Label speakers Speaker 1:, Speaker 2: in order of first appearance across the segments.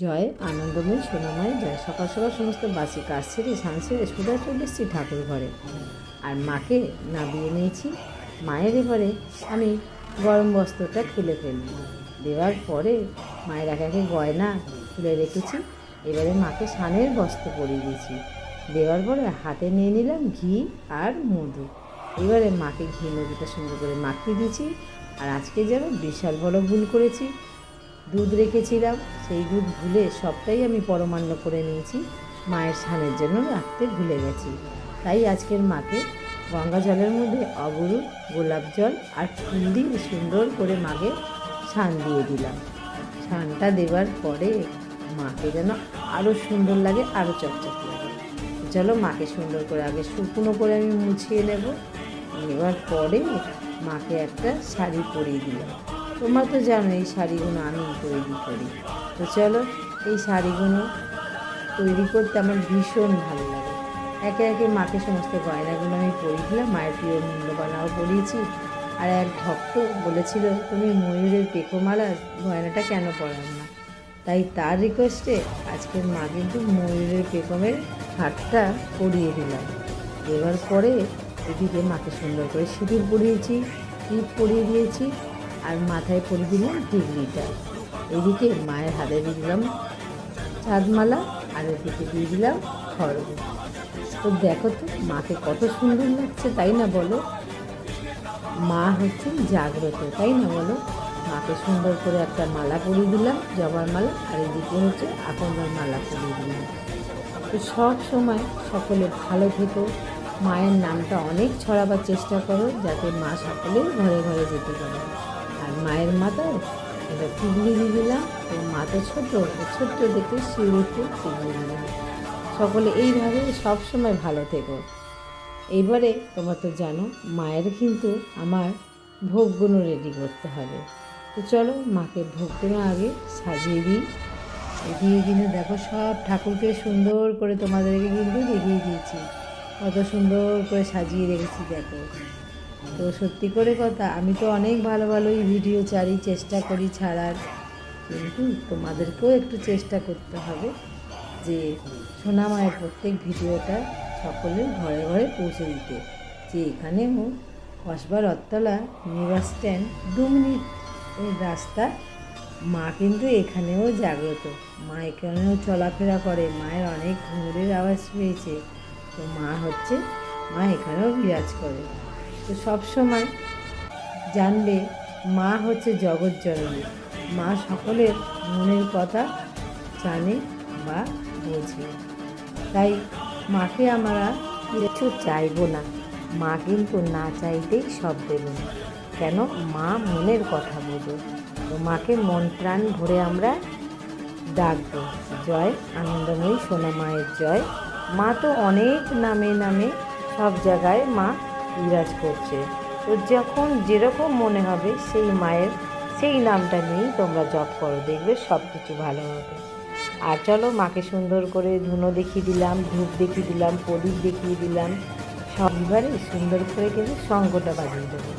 Speaker 1: জয় আনন্দময়ী সোনাময় জয়। সকাল সকাল সমস্ত বাসি কাজ সেরে স্নান সেরে সোজা চলে এসেছি ঠাকুর ঘরে। আর মাকে নামিয়ে নিয়েছি। মায়ের এবারে আমি গরম বস্ত্রটা খুলে ফেলব। দেওয়ার পরে মায়ের এক একে গয়না খুলে রেখেছি। এবারে মাকে স্নানের বস্ত্র পরিয়ে দিয়েছি। দেওয়ার পরে হাতে নিয়ে নিলাম ঘি আর মধু। এবারে মাকে ঘি মধুটা সুন্দর করে মাখিয়ে দিয়েছি। আর আজকে যেন বিশাল বড় ভুল করেছি, দুধ রেখেছিলাম, সেই দুধ ভুলে সবটাই আমি পরমান্ন করে নিয়েছি। মায়ের স্নানের জন্য রাখতে ভুলে গেছি। তাই আজকের মাকে গঙ্গা জলের মধ্যে অগুরু, গোলাপ জল আর ফুল দিয়ে সুন্দর করে মাকে স্নান দিয়ে দিলাম। স্নানটা দেওয়ার পরে মাকে যেন আরও সুন্দর লাগে, আরও চকচক লাগে। চলো মাকে সুন্দর করে আগে শুকনো করে আমি মুছিয়ে নেব। নেওয়ার পরে মাকে একটা শাড়ি পরিয়ে দিলাম। তোমরা তো জানো এই শাড়িগুলো আমি তৈরি করি। তো চলো, এই শাড়িগুলো তৈরি করতে আমার ভীষণ ভালো লাগে। একে একে মাকে সমস্ত গয়নাগুলো আমি পরিয়ে দিলাম। মায়ের প্রিয় মুন্ডবালাও পরিয়েছি। আর এক ভক্ত বলেছিল, তুমি ময়ূরের পেকোমালা গয়নাটা কেন পরাও না? তাই তার রিকোয়েস্টে আজকের মা কিন্তু ময়ূরের পেকমের হারটা পরিয়ে দিলাম। দেওয়ার পরে এদিকে মাকে সুন্দর করে সিঁদুর পরিয়েছি, টিপ পরিয়ে দিয়েছি, আর মাথায় পরিয়ে দিলাম টিকলিটা। এদিকে মায়ের হাতে দিয়ে দিলাম চাঁদমালা, আর এদিকে দিয়ে দিলাম খড়গ। তো দেখো তো মাকে কত সুন্দর লাগছে, তাই না বলো? মা হচ্ছে জাগ্রত, তাই না বলো? মাকে সুন্দর করে একটা মালা পরিয়ে দিলাম, জবার মালা, আর এদিকে হচ্ছে আকন্দার মালা পরিয়ে দিলাম। তো সব সময় সকলে ভালো থেকো। মায়ের নামটা অনেক ছড়াবার চেষ্টা করো, যাতে মা সকলের ঘরে ঘরে যেতে পারে। আর মায়ের মাথায় এটা টিকলি দিয়ে দিলাম। তো মা তো ছোট্ট দেখে শিউরে ফুল টিকলি দিলাম। সকলে এইভাবে সব সময় ভালো থেকো। এইবারে তোমরা তো জানো মায়ের কিন্তু আমার ভোগগুলো রেডি করতে হবে। তো চলো মাকে ভোগগুলো আগে সাজিয়ে দিই। এদিকে কিন্তু দেখো সব ঠাকুরকে সুন্দর করে তোমাদেরকে কিন্তু দেখিয়ে দিয়েছি, কত সুন্দর করে সাজিয়ে রেখেছি দেখো। তো সত্যি করে কথা, আমি তো অনেক ভালো ভালোই ভিডিও ছাড়ি, চেষ্টা করি ছাড়ার, কিন্তু তোমাদেরকেও একটু চেষ্টা করতে হবে যে সোনা মায়ের প্রত্যেক ভিডিওটা সকলের ঘরে ঘরে পৌঁছে দিতে। যে এখানেও Kasba Rathtala mini bus stand 2 মিনিটের রাস্তা। মা কিন্তু এখানেও জাগ্রত, মা এখানেও চলাফেরা করে, মায়ের অনেক ঘুঙুরের আওয়াজ পেয়েছে। তো মা এখানেও বিরাজ করে। তো সবসময় জানবে মা হচ্ছে জগৎ জননী। মা সকলের মনের কথা জানে বা বোঝে। তাই মাকে আমরা কিছু চাইবো না, মা কিন্তু না চাইতেই সব দেবেন। কেন? মা মনের কথা বোঝে। তো মাকে মন প্রাণ ভরে আমরা ডাকবো। জয় আনন্দময়ী সোনা মায়ের জয়। মা তো অনেক নামে নামে সব জায়গায় মা বিরাজ করছে। তো যখন যেরকম মনে হবে সেই মায়ের সেই নামটা নিয়েই তোমরা জপ করো, দেখবে সব কিছু ভালো হবে। আর চলো মাকে সুন্দর করে ধুনো দেখিয়ে দিলাম, ধূপ দেখিয়ে দিলাম, প্রদীপ দেখিয়ে দিলাম। সব এবারে সুন্দর করে কিন্তু শঙ্খটা বাজিয়ে দেবো।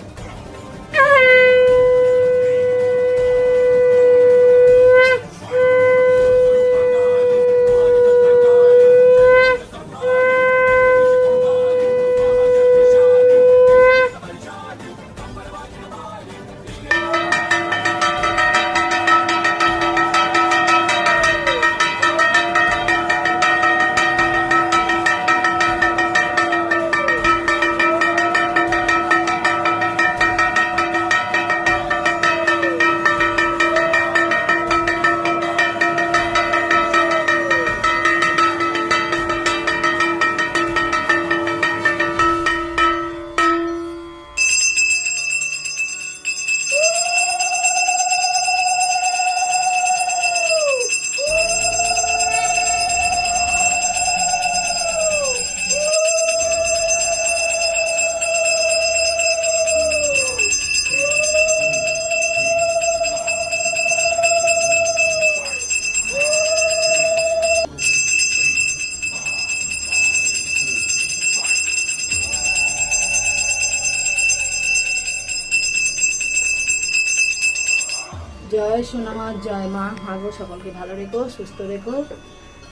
Speaker 1: সোনা মা, জয় মা। ভাগো সকলকে ভালো রেখো, সুস্থ রেখো।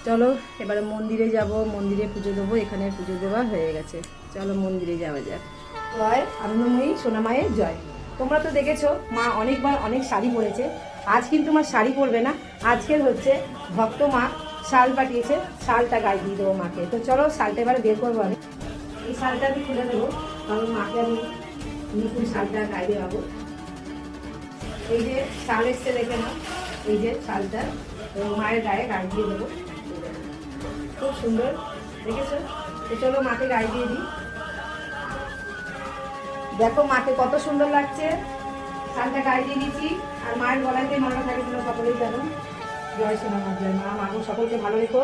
Speaker 1: চলো এবারে মন্দিরে যাব, মন্দিরে পুজো দেবো। এখানে পুজো দেওয়া হয়ে গেছে, চলো মন্দিরে যাওয়া যাক। জয় আনন্দময়ী সোনা মায়ের জয়। তোমরা তো দেখেছো মা অনেকবার অনেক শাড়ি পরেছে, আজ কিন্তু মা শাড়ি পরবে না। আজকের হচ্ছে ভক্ত মা শাল পাঠিয়েছে, শালটা গায়ে দিয়ে দেবো মাকে। তো চলো শালটা এবারে বের করবো। আমি এই শালটা আমি খুলে দেবো, কারণ মাকে আমি নতুন শালটা গায়ে দেওয়াবো। এই যে শাল এসছে দেখে না, এই যে শালটা মায়ের গায়ে গায়ে দিয়ে দেবো। খুব সুন্দর দেখেছো? তো চলো মাকে গায়ে দিয়ে দিই। দেখো মাকে কত সুন্দর লাগছে, শালটা গায়ে দিয়ে দিয়েছি। আর মায়ের গলাতে মালা থাকে, তোমরা সকলেই জানো। জয় সোনা মা, জয় মা। মাগো সকলকে ভালো রেখো।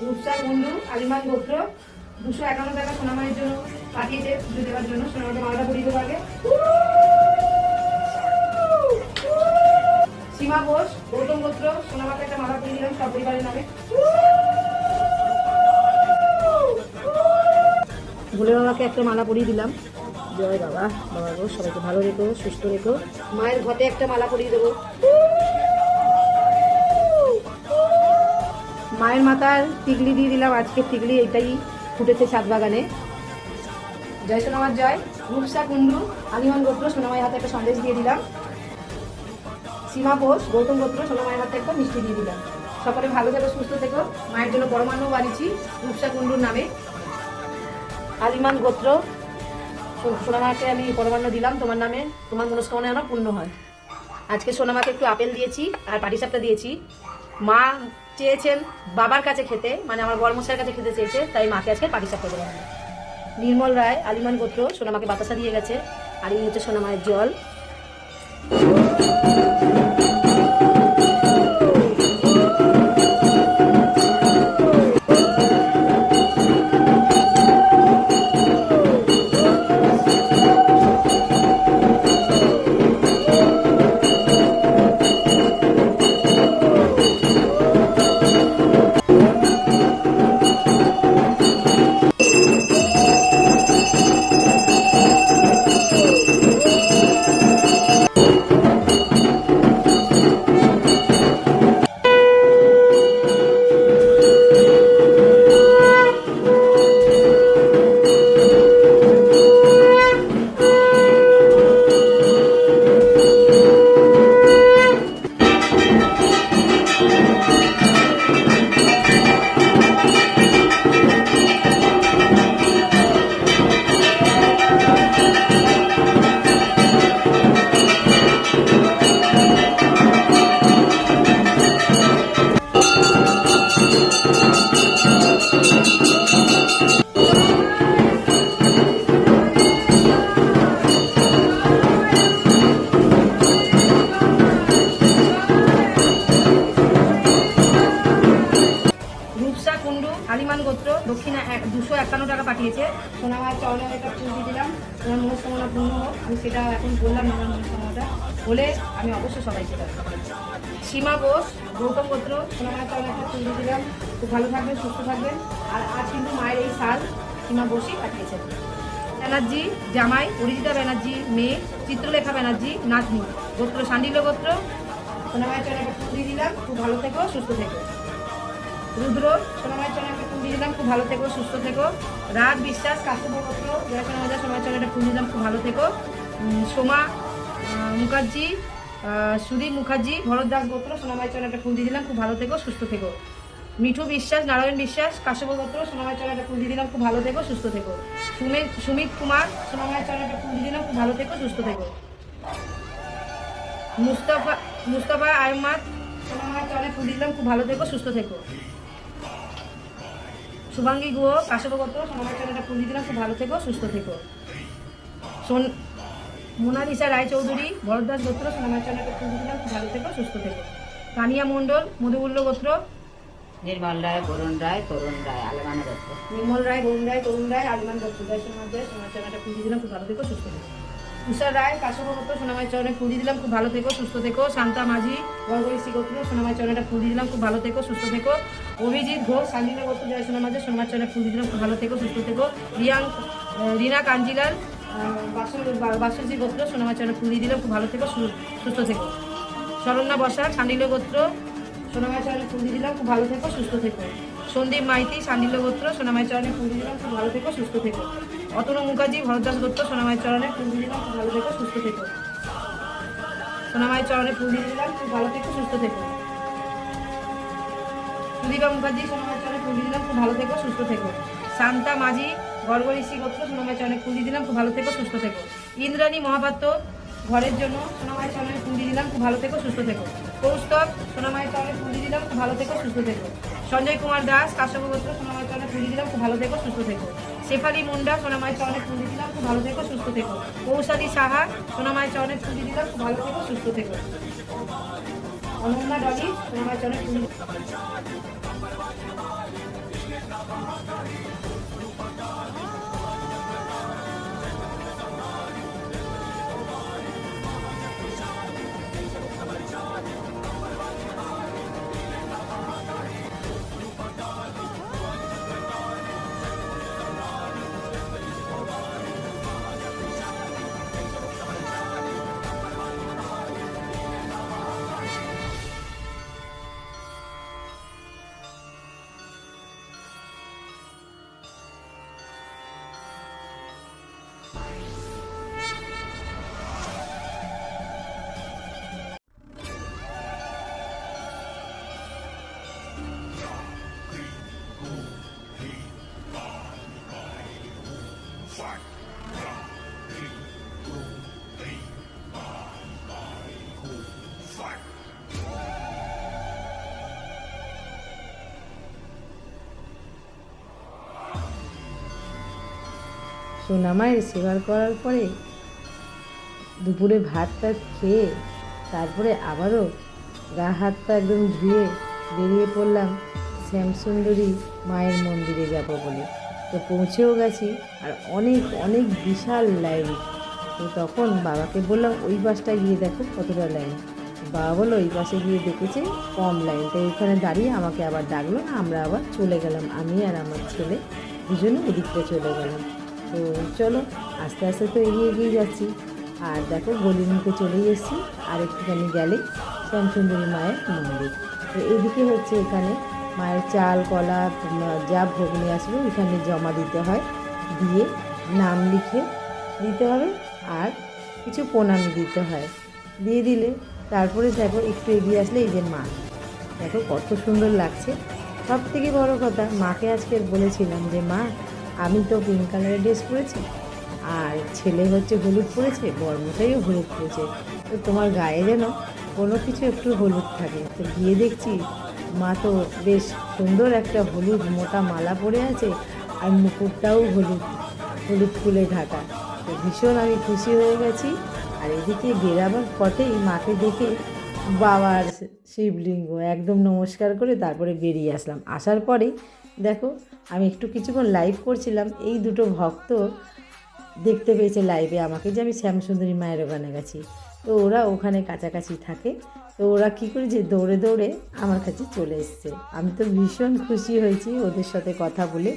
Speaker 1: রূপসা বন্ধু আলিমান গোত্র 251 টাকা সোনা মায়ের জন্য পাঠিয়েছে পুজো দেওয়ার জন্য। সোনা মাকে মালাটা পরিয়ে দেবো আগে। সীমা ঘোষ গৌতম গোত্র সোনা মাকে একটা মালা পরিয়ে দিলাম সপরিবারের নামে। ভোলে বাবাকে একটা মালা পরিয়ে দিলাম। জয় বাবা, বাবা গো সবাইকে ভালো রেখো, সুস্থ রেখো। মায়ের ঘটে একটা মালা পরিয়ে দেবো। মায়ের মাথার টিকলি দিয়ে দিলাম, আজকে টিকলি এটাই ফুটেছে ছাদ বাগানে। জয় সোনামার জয়। রূপসা কুণ্ডু আলিমান গোত্র সোনামায়ের হাতে একটা সন্দেশ দিয়ে দিলাম। সীমা ঘোষ গৌতম গোত্র সোনামায়ের হাতে একটা মিষ্টি দিয়ে দিলাম। সকলে ভালো থেকো, সুস্থ থেকো। মায়ের জন্য পরমান্ন বানিয়েছি রূপসা কুণ্ডুর নামে। আলিমান গোত্র সোনামাকে আমি পরমান্ন দিলাম তোমার নামে, তোমার মনস্কামনা যেন পূর্ণ হয়। আজকে সোনামাকে একটু আপেল দিয়েছি আর পাটিসাপটা দিয়েছি। মা চেয়েছেন বাবার কাছে খেতে, মানে আমার বড়মশাইয়ের কাছে খেতে চেয়েছে, তাই মাকে আজকে পাটিসাপটা দেওয়া হবে। নির্মল রায় আলিমান গোত্র সোনামাকে বাতাসা দিয়ে গেছে। আর এই হচ্ছে সোনামায়ের জল। আলিমান গোত্র দক্ষিণা 251 টাকা পাঠিয়েছে। সোনামায়ের চরণে একটা ফুল দিয়ে দিলাম, তোমার মনস্কামনা পূর্ণ হোক। আমি সেটা এখন বললাম না, আমার মনস্কামনাটা বলে আমি অবশ্যই সবাইকে দেবো। সীমা ঘোষ গৌতম গোত্র সোনামায়ের চরণে একটা ফুল দিয়ে দিলাম। খুব ভালো থাকবেন, সুস্থ থাকবেন। আর আজ কিন্তু মায়ের এই শাল সীমা ঘোষই পাঠিয়েছে। ব্যানার্জি জামাই অরিজিতা ব্যানার্জি মেয়ে চিত্রলেখা ব্যানার্জি নাতনি গোত্র সান্ডিল্য গোত্র সোনামায়ের চরণে একটা ফুল দিয়ে দিলাম। খুব ভালো থেকো, সুস্থ থেকো। রুদ্র সোনামায়ের চরণে একটা ফুল দিয়ে দিলাম। খুব ভালো থেকো, সুস্থ থেকো। রাগ বিশ্বাস কাশ্যপ গোত্র জয় সোনামায়ের সোনামায়ের চরণে একটা ফুল দিলাম। খুব ভালো থেকো। সোমা মুখার্জি সুদীপ মুখার্জি ভরতদাস গোত্র সোনামায়ের চরণে একটা ফুল দিয়ে দিলাম। খুব ভালো থেকো, সুস্থ থেকো। মিঠু বিশ্বাস নারায়ণ বিশ্বাস কাশ্যপ গোত্র সোনামায়ের চরণে একটা ফুল দিয়ে দিলাম। খুব ভালো থেকো, সুস্থ থেকো। সুমিত কুমার সোনামায়ের চরণে একটা ফুল দিয়ে দিলাম। খুব ভালো থেকো, সুস্থ থেকো। মুস্তাফা আহমদ সোনামায়ের চরণে ফুল দিয়ে দিলাম। খুব ভালো থেকো, সুস্থ থেকো। শুভাঙ্গী গুহ কাশ্যপ গোত্র সোনামায়ের চরণে একটা ফুল দিয়ে দিলাম। খুব ভালো থেকো, সুস্থ থেকো। মোনালিসা রায়চৌধুরী ভরতদাস গোত্র সোনামায়ের চরণে একটা ফুল দিয়ে দিলাম। খুব ভালো থেকো, সুস্থ থেকো। তানিয়া মণ্ডল মধুমূল্য গোত্র
Speaker 2: নির্মল রায় বরুণ রায় তরুণ রায় আলিমান গোত্র
Speaker 1: নির্মল রায় বরুণ রায় তরুণ রায় আলিমান গোত্র জয় সোনামায়ের সোনামায়ের চরণে একটা ফুল দিয়ে দিলাম। খুব ভালো থেকো, সুস্থ থেকো। তুষার রায় কাশ্যপ গোত্র সোনামায়ের চরণে ফুল দিয়ে দিলাম। খুব ভালো থেকো, সুস্থ থেকো। শান্তা মাঝি গর্গরিসি গোত্র সোনামায়ের চরণে একটা ফুল দিয়ে দিলাম। খুব ভালো থেকো, সুস্থ থেকো। অভিজিৎ ঘোষ সান্ডিল্য গোত্র জয় সোনামায়ের সোনামায়ের চরণে ফুল দিয়ে দিলাম। খুব ভালো থেকো, সুস্থ থেকো। রিনা কাঞ্জিলাল বাসুজি গোত্র সোনামায়ের চরণে ফুল দিয়ে দিলাম। খুব ভালো থেকো, সুস্থ থেকো।
Speaker 3: শরণ্যা বসা সান্ডিল্য গোত্র সোনামায়ের চরণে ফুল দিয়ে দিলাম, খুব ভালো থেকো সুস্থ থেকো। সন্দীপ মাইতি সান্ডিল্য গোত্র সোনামায়ের চরণে ফুল দিয়ে দিলাম, খুব ভালো থেকো সুস্থ থেকো। অতনু মুখার্জি ভরতদাস গোত্র সোনামায়ের চরণে ফুল দিয়ে দিলাম, খুব ভালো থেকো সুস্থ থেকো। সোনামায়ের চরণে ফুল দিয়ে দিলাম, খুব ভালো থেকো সুস্থ থেকো। সুদীপা মুখার্জি সোনামায়ের চরণে ফুল দিয়ে দিলাম, খুব ভালো থেকো সুস্থ থেকো। শান্তা মাঝি গড়গড়িসি গোত্র সোনামায়ের চরণে ফুল দিয়ে দিলাম, খুব ভালো থেকো সুস্থ থেকো। ইন্দ্রাণী মহাপাত্র ঘরের জন্য সোনামায়ের চরণে ফুল দিয়ে দিলাম, খুব ভালো থেকো সুস্থ থেকো। কৌস্তব সোনামায়ের চরণে ফুল দিয়ে দিলাম, খুব ভালো থেকো সুস্থ থেকো। সঞ্জয় কুমার দাস কাশ্যপ গোত্র সোনামায়ের চরণে ফুল দিয়ে দিলাম, খুব ভালো থেকো সুস্থ থেকো। শেফালি মুন্ডা সোনামায়ের চরণে ফুল দিয়ে দিলাম, খুব ভালো থেকো সুস্থ থেকো। কৌশালী সাহা সোনামায়ের চরণে ফুল দিয়ে দিলাম, খুব ভালো থেকো সুস্থ থেকো। অনন্যা ডলি সোনামায়ের চরণে ফুল দিয়ে
Speaker 1: সোনামায়ের সেবা করার পরে দুপুরে ভাত টাত খেয়ে তারপরে আবারও গা হাত পা একদম ধুয়ে বেরিয়ে পড়লাম শ্যামসুন্দরী মায়ের মন্দিরে যাব বলে। তো পৌঁছেও গেছি, আর অনেক অনেক বিশাল লাইন। তো তখন বাবাকে বললাম ওই পাশটা গিয়ে দেখো কতটা লাইন। বাবা বললো ওই পাশে গিয়ে দেখেছে কম লাইন, তো এইখানে দাঁড়িয়ে আমাকে আবার ডাকলো, আমরা আবার চলে গেলাম, আমি আর আমার ছেলে দুজনে ওদিকটা চলে গেলাম। তো চলো আস্তে আস্তে তো এগিয়ে এগিয়ে যাচ্ছি, আর দেখো গলির মুখে চলেই এসেছি। আর একটুখানি গেলে শ্যামসুন্দরী মায়ের মন্দির। তো এইদিকে হচ্ছে এখানে মায়ের চাল কলা যা ভোগ নিয়ে আসবে এখানে জমা দিতে হয়, দিয়ে নাম লিখে দিতে হবে আর কিছু প্রণাম দিতে হয়। দিয়ে দিলে তারপরে দেখো একটু এগিয়ে আসলে এই যে মা, দেখো কত সুন্দর লাগছে। সব থেকে বড় কথা, মাকে আজকে বলেছিলাম যে মা আমি তো পিঙ্ক কালারের ড্রেস পরেছি, আর ছেলে হচ্ছে হলুদ পরেছে, বরমশাইও হলুদ পরেছে, তো তোমার গায়ে যেন কোনো কিছু একটু হলুদ থাকে। তো গিয়ে দেখছি মা তো বেশ সুন্দর একটা হলুদ মোটা মালা পরে আছে, আর মুকুটটাও হলুদ হলুদ ফুলে ঢাকা। তো ভীষণ আমি খুশি হয়ে গেছি। আর এদিকে বেরাবার পথেই মাকে দেখে বাবার শিবলিঙ্গ একদম নমস্কার করে তারপরে বেরিয়ে আসলাম। আসার পরে দেখো আমি একটু কিছুক্ষণ লাইভ করছিলাম, এই দুটো ভক্ত দেখতে পেয়েছে লাইভে আমাকে যে আমি শ্যামসুন্দরী মায়ের ওখানে গেছি। তো ওরা ওখানে কাছাকাছি থাকে, তো ওরা কী করেছে দৌড়ে দৌড়ে আমার কাছে চলে এসছে। আমি তো ভীষণ খুশি হয়েছি ওদের সাথে কথা বলে।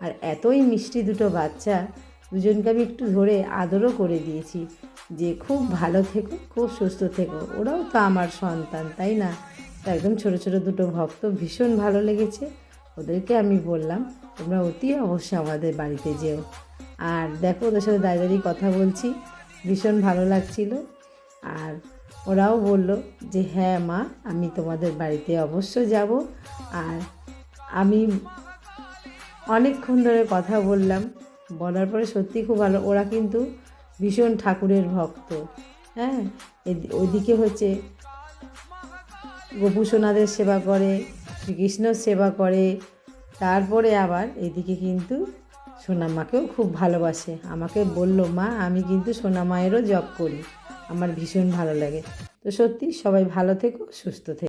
Speaker 1: আর এতই মিষ্টি দুটো বাচ্চা, দুজনকে আমি একটু ধরে আদরও করে দিয়েছি যে খুব ভালো থেকো, খুব সুস্থ থেকো। ওরাও তো আমার সন্তান, তাই না? তো একদম ছোটো ছোটো দুটো ভক্ত, ভীষণ ভালো লেগেছে। ওদেরকে আমি বললাম তোমরা অতি অবশ্যই আমাদের বাড়িতে যেও। আর দেখো ওদের সাথে দাঁড়িয়ে দাঁড়িয়ে কথা বলছি, ভীষণ ভালো লাগছিল। আর ওরাও বলল যে হ্যাঁ মা আমি তোমাদের বাড়িতে অবশ্য যাব। আর আমি অনেকক্ষণ ধরে কথা বললাম, বলার পরে সত্যি খুব ভালো। ওরা কিন্তু ভীষণ ঠাকুরের ভক্ত। হ্যাঁ, ওইদিকে হচ্ছে গোপু সোনাদের সেবা করে, শ্রীকৃষ্ণর সেবা করে, তারপরে আবার এদিকে কিন্তু সোনামাকেও খুব ভালোবাসে। আমাকে বলল মা আমি কিন্তু সোনামায়েরও জপ করি, আমার ভীষণ ভালো লাগে। তো সত্যি সবাই ভালো থেকো, সুস্থ থেকো।